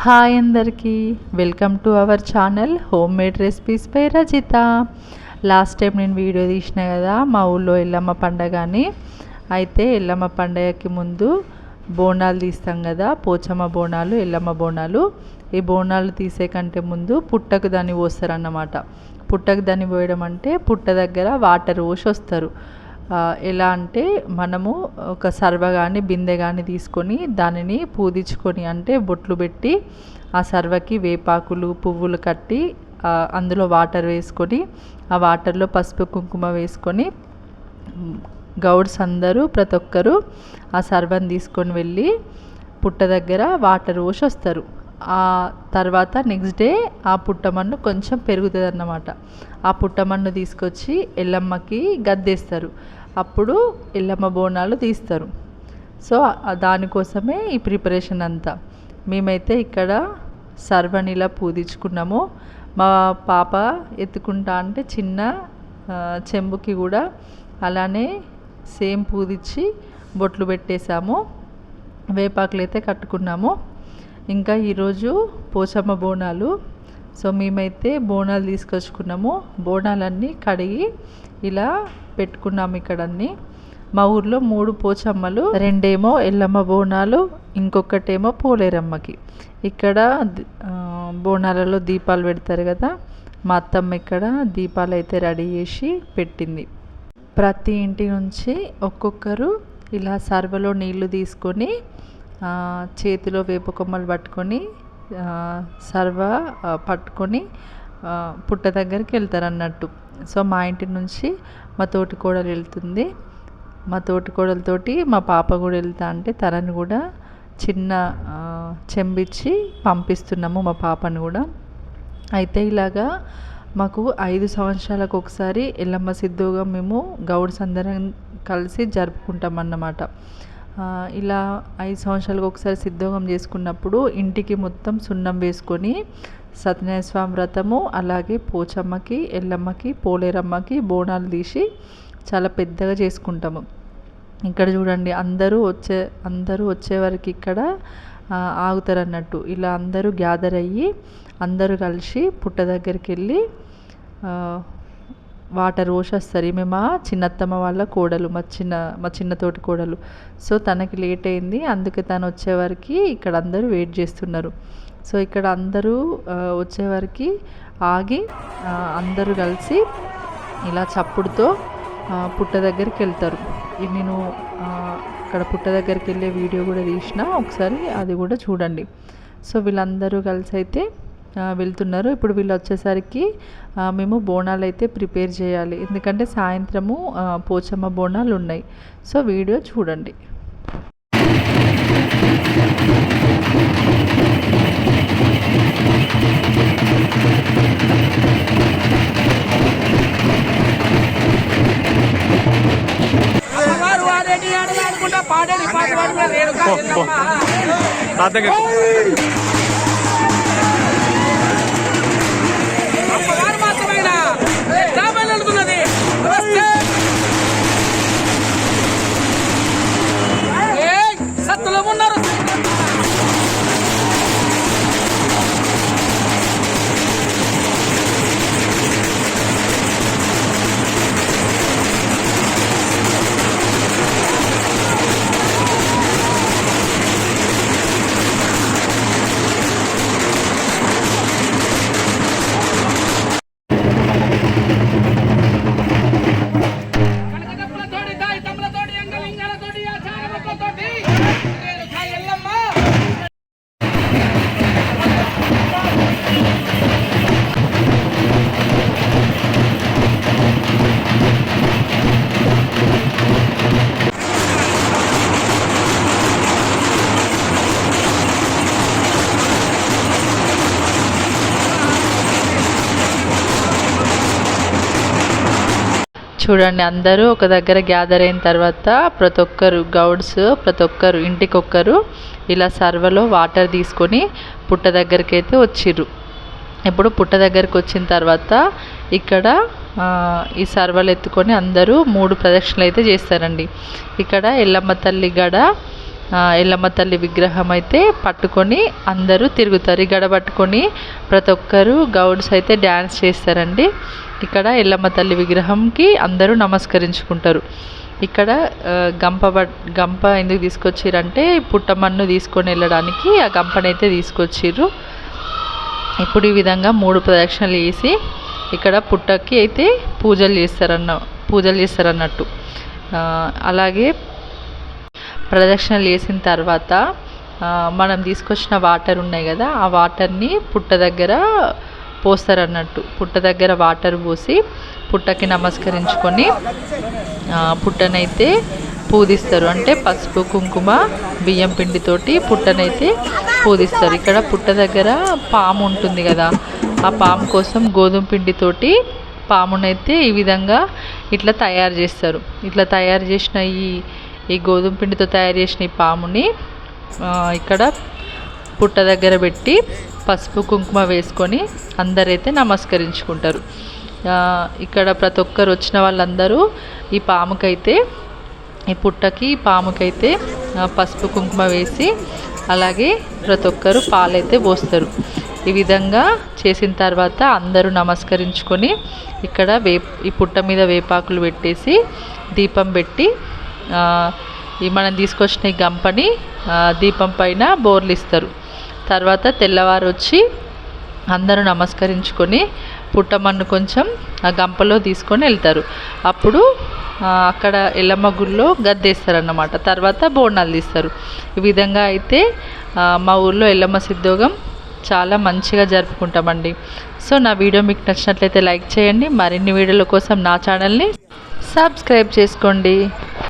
Hi అందరికీ, welcome to our channel home made recipes by Rajitha. Last time నేను video తీసిన కదా మా ఊళ్ళో ఎల్లమ్మ పండగ అని. అయితే ఎల్లమ్మ పండగకి ముందు బోనాలు తీస్తాం కదా, పోచమ్మ బోనాలు, ఎల్లమ్మ బోనాలు. ఈ బోనాలు తీసే కంటే ముందు పుట్టకు దాన్ని పోస్తారన్నమాట. పుట్టకు దాన్ని పోయడం అంటే పుట్ట దగ్గర వాటర్ పోసి వస్తారు. ఎలా అంటే మనము ఒక సర్వ కానీ బిందె కానీ తీసుకొని దానిని పూజించుకొని, అంటే బొట్లు పెట్టి ఆ సర్వకి వేపాకులు పువ్వులు కట్టి అందులో వాటర్ వేసుకొని ఆ వాటర్లో పసుపు కుంకుమ వేసుకొని గౌడ్స్ అందరూ ప్రతి ఒక్కరు ఆ సర్వని తీసుకొని వెళ్ళి పుట్ట దగ్గర వాటర్ పోసి వస్తారు. ఆ తర్వాత నెక్స్ట్ డే ఆ పుట్టమన్ను కొంచెం పెరుగుతుంది అన్నమాట. ఆ పుట్టమన్ను తీసుకొచ్చి ఎల్లమ్మకి గద్దేస్తారు. అప్పుడు ఎల్లమ్మ బోనాలు తీస్తారు. సో దానికోసమే ఈ ప్రిపరేషన్ అంతా. మేమైతే ఇక్కడ సర్వనిలా పూజించుకున్నాము. మా పాప ఎత్తుకుంటా అంటే చిన్న చెంబుకి కూడా అలానే సేమ్ పూజించి బొట్లు పెట్టేశాము. వేపాకులు అయితే కట్టుకున్నాము. ఇంకా ఈరోజు పోచమ్మ బోనాలు. సో మేమైతే బోనాలు తీసుకొచ్చుకున్నాము. బోనాలన్నీ కడిగి ఇలా పెట్టుకున్నాము. ఇక్కడ అన్నీ మా ఊర్లో 3 పోచమ్మలు, 2 ఎల్లమ్మ బోనాలు, ఇంకొకటేమో పోలేరమ్మకి. ఇక్కడ బోనాలలో దీపాలు పెడతారు కదా, మా అత్తమ్మ ఇక్కడ దీపాలు అయితే రెడీ చేసి పెట్టింది. ప్రతి ఇంటి నుంచి ఒక్కొక్కరు ఇలా సర్వలో నీళ్లు తీసుకొని చేతిలో వేప కొమ్మలు పట్టుకొని సర్వ పట్టుకొని పుట్ట దగ్గరికి వెళ్తారు అన్నట్టు. సో మా ఇంటి నుంచి మా తోటి కోడలు వెళ్తుంది. మా తోటి కోడలతోటి మా పాప కూడా వెళ్తా అంటే తనని కూడా చిన్న చెంబిచ్చి పంపిస్తున్నాము మా పాపను కూడా. అయితే ఇలాగా మాకు 5 సంవత్సరాలకు ఒకసారి ఎల్లమ్మ సిద్ధోగా మేము గౌడ్స్ అందరం కలిసి జరుపుకుంటాం అన్నమాట. ఇలా 5 సంవత్సరాలకు ఒకసారి సిద్ధోగం చేసుకున్నప్పుడు ఇంటికి మొత్తం సున్నం వేసుకొని సత్యనారాయణ స్వామి వ్రతము, అలాగే పోచమ్మకి, ఎల్లమ్మకి, పోలేరమ్మకి బోనాలు తీసి చాలా పెద్దగా చేసుకుంటాము. ఇక్కడ చూడండి, అందరూ వచ్చే వరకు ఇక్కడ ఆగుతారు అన్నట్టు. ఇలా అందరూ గ్యాదర్ అయ్యి అందరూ కలిసి పుట్ట దగ్గరికి వెళ్ళి వాటర్ పోసేస్తారు. ఈమె మా చిన్నత్తమ్మ వాళ్ళ కోడలు, మా చిన్న తోటి కోడలు. సో తనకి లేట్ అయింది, అందుకే తను వచ్చేవరకు ఇక్కడ అందరూ వెయిట్ చేస్తున్నారు. సో ఇక్కడ అందరూ వచ్చేవరకు ఆగి అందరూ కలిసి ఇలా చప్పుడుతో పుట్ట దగ్గరికి వెళ్తారు. నేను ఇక్కడ పుట్ట దగ్గరికి వెళ్ళే వీడియో కూడా తీసిన, ఒకసారి అది కూడా చూడండి. సో వీళ్ళందరూ కలిసి అయితే వెళ్తున్నారు. ఇప్పుడు వీళ్ళు వచ్చేసరికి మేము బోనాలు అయితే ప్రిపేర్ చేయాలి, ఎందుకంటే సాయంత్రము పోచమ్మ బోనాలు ఉన్నాయి. సో వీడియో చూడండి. చూడండి, అందరూ ఒక దగ్గర గ్యాదర్ అయిన తర్వాత ప్రతి ఒక్కరు గౌడ్స్, ప్రతి ఒక్కరు ఇంటికొక్కరు ఇలా సర్వలో వాటర్ తీసుకొని పుట్ట దగ్గరికి అయితే వచ్చిర్రు. ఇప్పుడు పుట్ట దగ్గరికి వచ్చిన తర్వాత ఇక్కడ ఈ సర్వలు ఎత్తుకొని అందరూ 3 ప్రదక్షిణలు అయితే చేస్తారండి. ఇక్కడ ఎల్లమ్మ తల్లి గడ ఎల్లమ్మ తల్లి విగ్రహం అయితే పట్టుకొని అందరూ తిరుగుతారు. ఈ గడ పట్టుకొని ప్రతి ఒక్కరు గౌడ్స్ అయితే డ్యాన్స్ చేస్తారండి. ఇక్కడ ఎల్లమ్మ తల్లి విగ్రహంకి అందరూ నమస్కరించుకుంటారు. ఇక్కడ గంప ఎందుకు తీసుకొచ్చిరంటే పుట్టమన్ను తీసుకొని వెళ్ళడానికి ఆ గంపనైతే తీసుకొచ్చిర్రు. ఇప్పుడు ఈ విధంగా 3 ప్రదక్షిణలు వేసి ఇక్కడ పుట్టకి అయితే పూజలు చేస్తారన్నట్టు. అలాగే ప్రదక్షిణలు వేసిన తర్వాత మనం తీసుకొచ్చిన వాటర్ ఉన్నాయి కదా, ఆ వాటర్ని పుట్ట దగ్గర పోస్తారన్నట్టు. పుట్ట దగ్గర వాటర్ పోసి పుట్టకి నమస్కరించుకొని పుట్టనైతే పూజిస్తారు. అంటే పసుపు కుంకుమ బియ్యం పిండితోటి పుట్టనైతే పూజిస్తారు. ఇక్కడ పుట్ట దగ్గర పాము ఉంటుంది కదా, ఆ పాము కోసం గోధుమ పిండితోటి పామునైతే ఈ విధంగా ఇట్లా తయారు చేస్తారు. ఇట్లా తయారు చేసిన ఈ గోధుమ పిండితో తయారు చేసిన ఈ పాముని ఇక్కడ పుట్ట దగ్గర పెట్టి పసుపు కుంకుమ వేసుకొని అందరైతే నమస్కరించుకుంటారు. ఇక్కడ ప్రతి ఒక్కరు వచ్చిన వాళ్ళందరూ ఈ పాముకైతే పసుపు కుంకుమ వేసి అలాగే ప్రతి ఒక్కరు పాలైతే పోస్తారు. ఈ విధంగా చేసిన తర్వాత అందరూ నమస్కరించుకొని ఇక్కడ ఈ పుట్ట మీద వేపాకులు పెట్టేసి దీపం పెట్టి మనం తీసుకొచ్చిన ఈ గంపని దీపం పైన బోర్లిస్తారు. తర్వాత తెల్లవారు వచ్చి అందరూ నమస్కరించుకొని పుట్టమన్ను కొంచెం ఆ గంపలో తీసుకొని వెళ్తారు. అప్పుడు అక్కడ ఎల్లమ్మ గుడిలో గద్దేస్తారన్నమాట. తర్వాత బోనాలు తీస్తారు. ఈ విధంగా అయితే మా ఊర్లో ఎల్లమ్మ సిద్ధోగం చాలా మంచిగా జరుపుకుంటామండి. సో నా వీడియో మీకు నచ్చినట్లయితే లైక్ చేయండి. మరిన్ని వీడియోల కోసం నా ఛానల్ని సబ్స్క్రైబ్ చేసుకోండి.